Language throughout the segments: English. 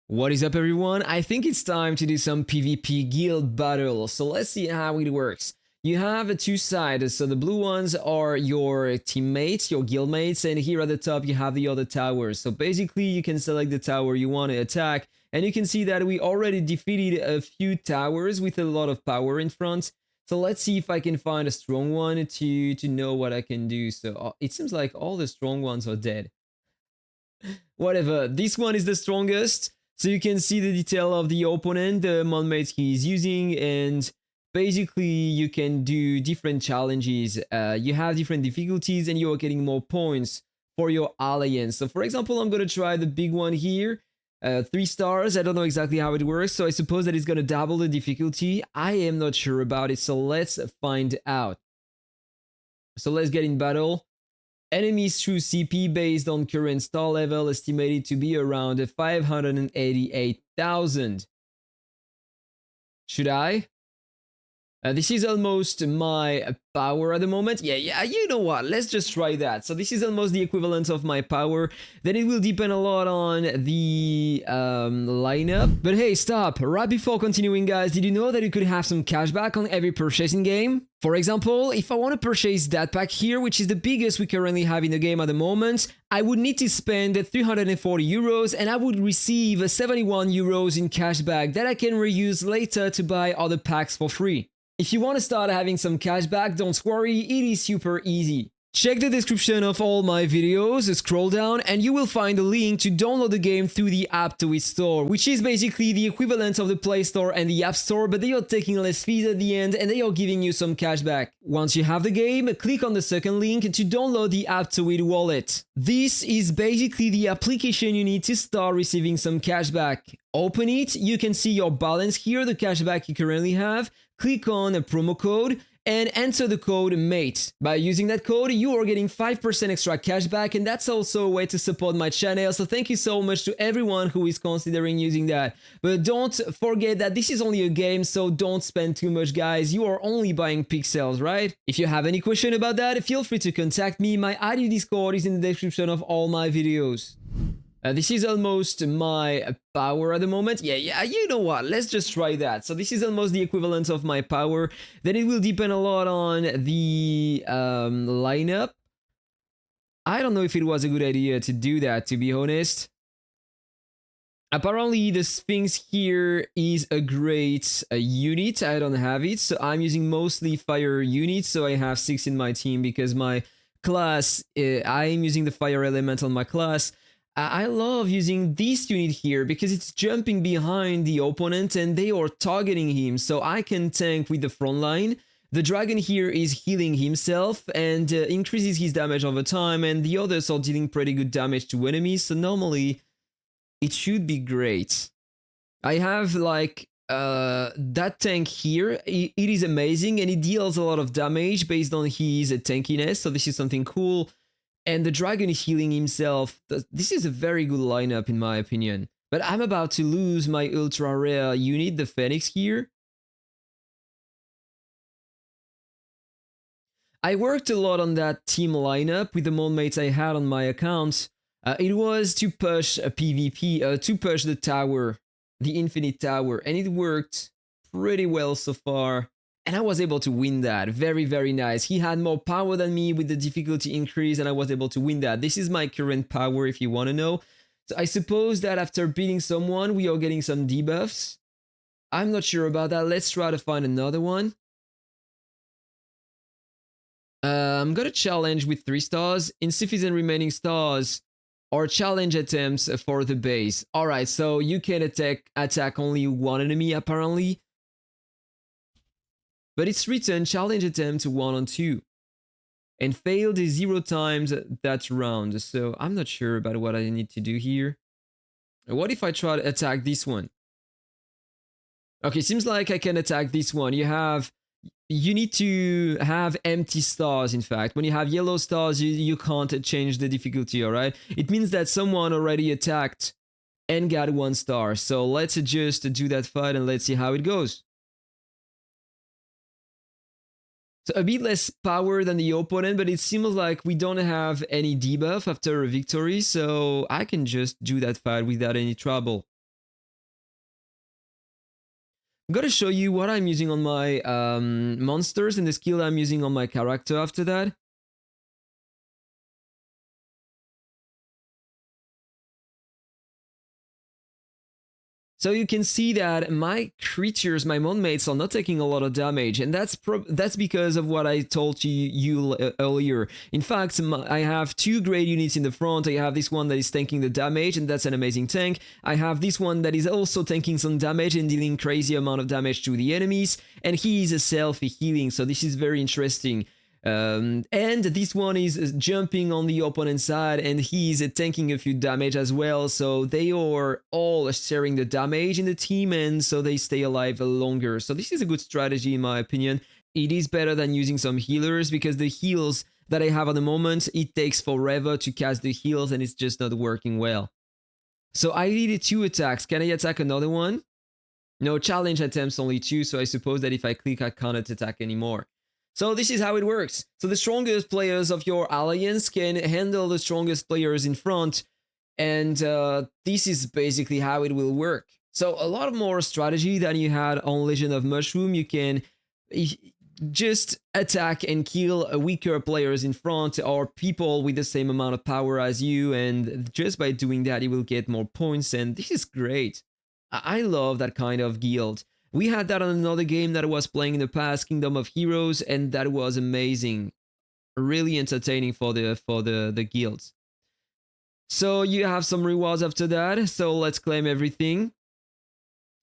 What is up, everyone? I think it's time to do some PvP guild battle. So let's see how it works. You have two sides. So the blue ones are your teammates, your guildmates, and here at the top you have the other towers. So basically you can select the tower you want to attack, and you can see that we already defeated a few towers with a lot of power in front. So let's see if I can find a strong one to know what I can do. So it seems like all the strong ones are dead. Whatever, this one is the strongest. So you can see the detail of the opponent, the MONMATE he is using, and basically you can do different challenges. You have different difficulties and you're getting more points for your alliance. So for example, I'm going to try the big one here. 3 stars. I don't know exactly how it works, so I suppose that it's going to double the difficulty. I am not sure about it, so let's find out. So let's get in battle. Enemies through CP based on current star level estimated to be around 588,000. Should I? This is almost my power at the moment. Yeah, you know what? Let's just try that. So this is almost the equivalent of my power. Then it will depend a lot on the lineup. But hey, stop. Right before continuing, guys, did you know that you could have some cashback on every purchase in game? For example, if I want to purchase that pack here, which is the biggest we currently have in the game at the moment, I would need to spend 340 euros and I would receive 71 euros in cashback that I can reuse later to buy other packs for free. If you want to start having some cashback, don't worry, it is super easy. Check the description of all my videos, scroll down, and you will find a link to download the game through the Aptoide store, which is basically the equivalent of the Play Store and the App Store, but they are taking less fees at the end and they are giving you some cashback. Once you have the game, click on the second link to download the Aptoide wallet. This is basically the application you need to start receiving some cashback. Open it, you can see your balance here, the cashback you currently have. Click on a promo code and enter the code MATE. By using that code, you are getting 5% extra cashback, and that's also a way to support my channel, so thank you so much to everyone who is considering using that. But don't forget that this is only a game, so don't spend too much, guys. You are only buying pixels, right? If you have any question about that, feel free to contact me. My ID Discord is in the description of all my videos. This is almost my power at the moment. Yeah, you know what? Let's just try that. So this is almost the equivalent of my power. Then it will depend a lot on the lineup. I don't know if it was a good idea to do that, to be honest. Apparently, the Sphinx here is a great unit. I don't have it, so I'm using mostly fire units. So I have 6 in my team because my class, I'm using the fire element on my class. I love using this unit here because it's jumping behind the opponent and they are targeting him, so I can tank with the front line. The dragon here is healing himself and increases his damage over time, and the others are dealing pretty good damage to enemies, so normally it should be great. I have like that tank here. It is amazing and it deals a lot of damage based on his tankiness, so this is something cool. And the dragon is healing himself. This is a very good lineup in my opinion. But I'm about to lose my ultra rare unit, the Phoenix here. I worked a lot on that team lineup with the MONMATEs I had on my account. It was to push a PvP, to push the tower, the infinite tower, and it worked pretty well so far. And I was able to win that. Very, very nice. He had more power than me with the difficulty increase, and I was able to win that. This is my current power, if you want to know. So I suppose that after beating someone, we are getting some debuffs. I'm not sure about that. Let's try to find another one. I'm gonna challenge with 3 stars. Insufficient remaining stars or challenge attempts for the base. Alright, so you can attack only one enemy, apparently. But it's written challenge attempt 1 on 2 and failed 0 times that round. So I'm not sure about what I need to do here. What if I try to attack this one? Okay, seems like I can attack this one. You need to have empty stars, in fact. When you have yellow stars, you can't change the difficulty, alright? It means that someone already attacked and got 1 star. So let's just do that fight and let's see how it goes. So a bit less power than the opponent, but it seems like we don't have any debuff after a victory, so I can just do that fight without any trouble. I'm gonna show you what I'm using on my monsters and the skill I'm using on my character after that. So you can see that my creatures, my monmates, are not taking a lot of damage, and that's because of what I told you earlier. In fact, I have two great units in the front. I have this one that is tanking the damage, and that's an amazing tank. I have this one that is also tanking some damage and dealing crazy amount of damage to the enemies, and he is a self-healing, so this is very interesting. And this one is jumping on the opponent's side, and he's tanking a few damage as well, so they are all sharing the damage in the team, and so they stay alive longer. So this is a good strategy in my opinion. It is better than using some healers, because the heals that I have at the moment, it takes forever to cast the heals, and it's just not working well. So I needed 2 attacks. Can I attack another one? No, challenge attempts only 2, so I suppose that if I click, I cannot attack anymore. So this is how it works. So the strongest players of your alliance can handle the strongest players in front, and this is basically how it will work. So a lot more strategy than you had on Legend of Mushroom. You can just attack and kill weaker players in front, or people with the same amount of power as you, and just by doing that you will get more points, and this is great. I love that kind of guild. We had that on another game that I was playing in the past, Kingdom of Heroes, and that was amazing. Really entertaining for the guilds. So you have some rewards after that, so let's claim everything.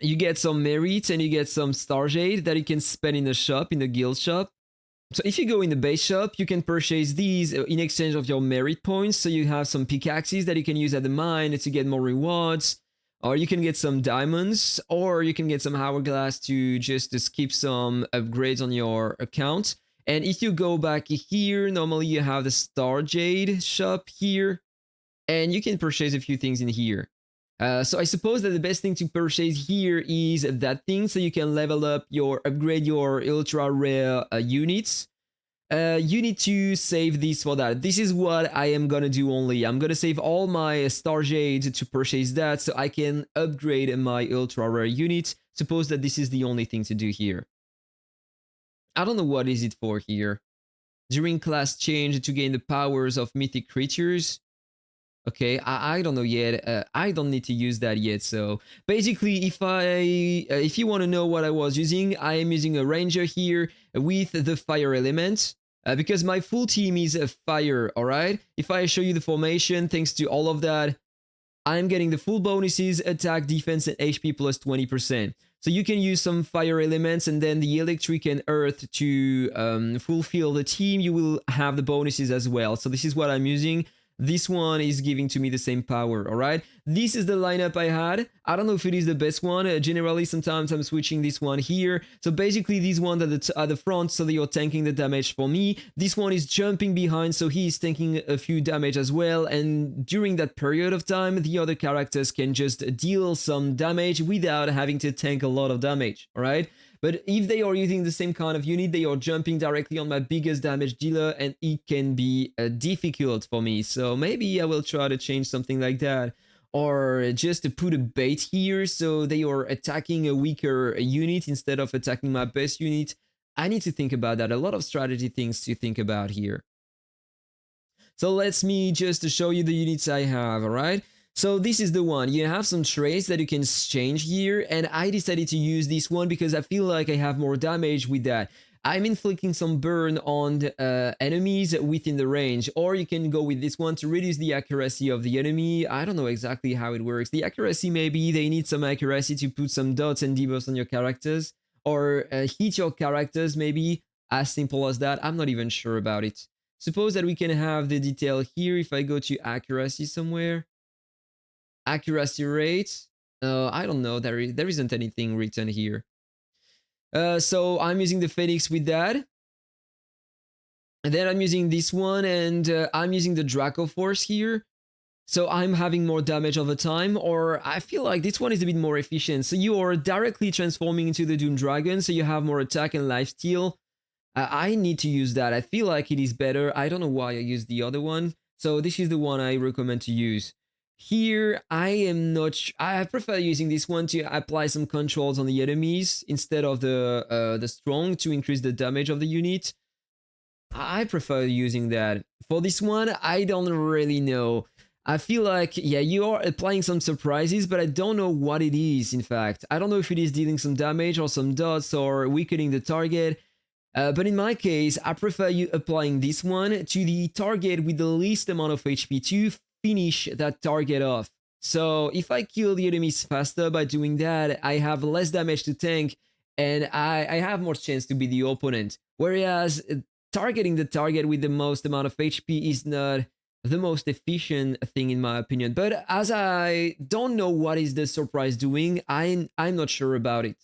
You get some merits and you get some star jade that you can spend in the shop, in the guild shop. So if you go in the base shop, you can purchase these in exchange of your merit points. So you have some pickaxes that you can use at the mine to get more rewards. Or you can get some diamonds, or you can get some hourglass to just skip some upgrades on your account. And if you go back here, normally you have the Star Jade shop here, and you can purchase a few things in here. So I suppose that the best thing to purchase here is that thing, so you can level up upgrade your ultra rare units. You need to save this for that. This is what I am gonna do only. I'm gonna save all my Star Jade to purchase that, so I can upgrade my ultra rare unit. Suppose that this is the only thing to do here. I don't know what is it for here. During class change to gain the powers of mythic creatures. Okay, I don't know yet. I don't need to use that yet. So basically, if you want to know what I was using, I am using a ranger here with the fire element. Because my full team is a fire, alright? If I show you the formation, thanks to all of that, I'm getting the full bonuses, attack, defense, and HP plus 20%. So you can use some fire elements, and then the electric and earth to fulfill the team. You will have the bonuses as well. So this is what I'm using. This one is giving to me the same power, alright? This is the lineup I had. I don't know if it is the best one. Generally, sometimes I'm switching this one here. So basically, this one at the front, so that you're tanking the damage for me. This one is jumping behind, so he is tanking a few damage as well. And during that period of time, the other characters can just deal some damage without having to tank a lot of damage, alright? But if they are using the same kind of unit, they are jumping directly on my biggest damage dealer, and it can be difficult for me. So maybe I will try to change something like that. Or just to put a bait here, so they are attacking a weaker unit instead of attacking my best unit. I need to think about that. A lot of strategy things to think about here. So let me just show you the units I have, alright? So this is the one. You have some traits that you can change here, and I decided to use this one because I feel like I have more damage with that. I'm inflicting some burn on enemies within the range, or you can go with this one to reduce the accuracy of the enemy. I don't know exactly how it works. The accuracy, maybe they need some accuracy to put some dots and debuffs on your characters, or hit your characters, maybe. As simple as that. I'm not even sure about it. Suppose that we can have the detail here if I go to accuracy somewhere. Accuracy rate. I don't know. There isn't anything written here. So I'm using the Phoenix with that. And then I'm using this one, and I'm using the Draco Force here. So I'm having more damage over time, or I feel like this one is a bit more efficient. So you are directly transforming into the Doom Dragon, so you have more attack and lifesteal. I need to use that. I feel like it is better. I don't know why I used the other one. So this is the one I recommend to use. Here, I am not. I prefer using this one to apply some controls on the enemies instead of the strong to increase the damage of the unit. I prefer using that. For this one, I don't really know. I feel like, yeah, you are applying some surprises, but I don't know what it is, in fact. I don't know if it is dealing some damage or some dots or weakening the target. But in my case, I prefer you applying this one to the target with the least amount of HP to finish that target off. So if I kill the enemies faster by doing that, I have less damage to tank and I have more chance to be the opponent. Whereas targeting the target with the most amount of HP is not the most efficient thing in my opinion. But as I don't know what is the surprise doing, I'm not sure about it.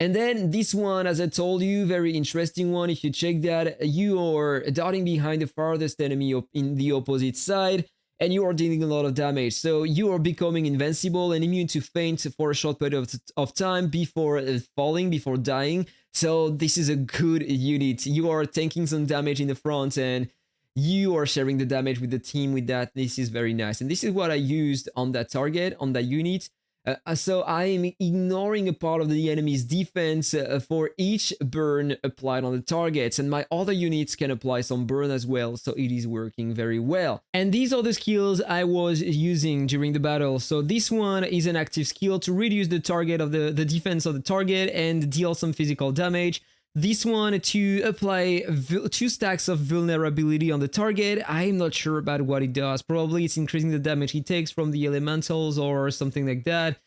And then this one, as I told you, very interesting one. If you check that, you are darting behind the farthest enemy in the opposite side, and you are dealing a lot of damage. So you are becoming invincible and immune to faint for a short period of time before falling, before dying. So this is a good unit. You are tanking some damage in the front, and you are sharing the damage with the team with that. This is very nice. And this is what I used on that target, on that unit. So I am ignoring a part of the enemy's defense for each burn applied on the targets, and my other units can apply some burn as well, so it is working very well. And these are the skills I was using during the battle. So this one is an active skill to reduce the target of the defense of the target and deal some physical damage. This one to apply 2 stacks of vulnerability on the target. I'm not sure about what it does. Probably it's increasing the damage he takes from the elementals or something like that.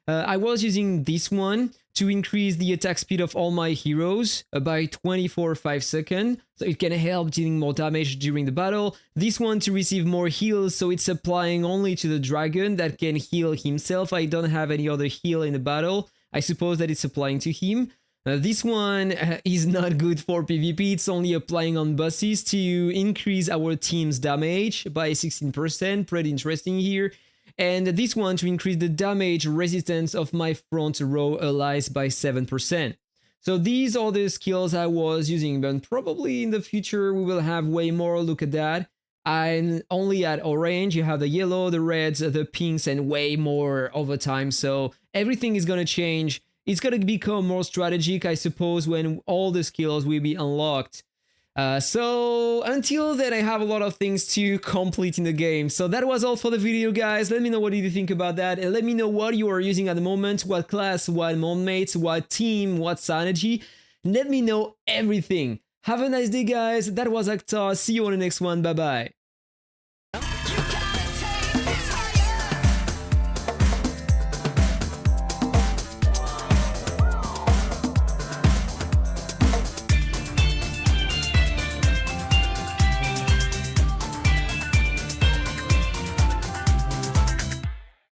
I was using this one to increase the attack speed of all my heroes by 24.5 seconds, so it can help dealing more damage during the battle. This one to receive more heals, so it's applying only to the dragon that can heal himself. I don't have any other heal in the battle. I suppose that it's applying to him. This one is not good for PvP, it's only applying on bosses to increase our team's damage by 16%, pretty interesting here. And this one to increase the damage resistance of my front row allies by 7%. So these are the skills I was using, but probably in the future we will have way more. Look at that. I'm only at orange, you have the yellow, the reds, the pinks, and way more over time, so everything is gonna change. It's gonna become more strategic, I suppose, when all the skills will be unlocked. So until then, I have a lot of things to complete in the game. So that was all for the video, guys. Let me know what you think about that, and let me know what you are using at the moment, what class, what MONMATE, what team, what synergy. Let me know everything. Have a nice day, guys. That was Aptoide. See you on the next one. Bye bye.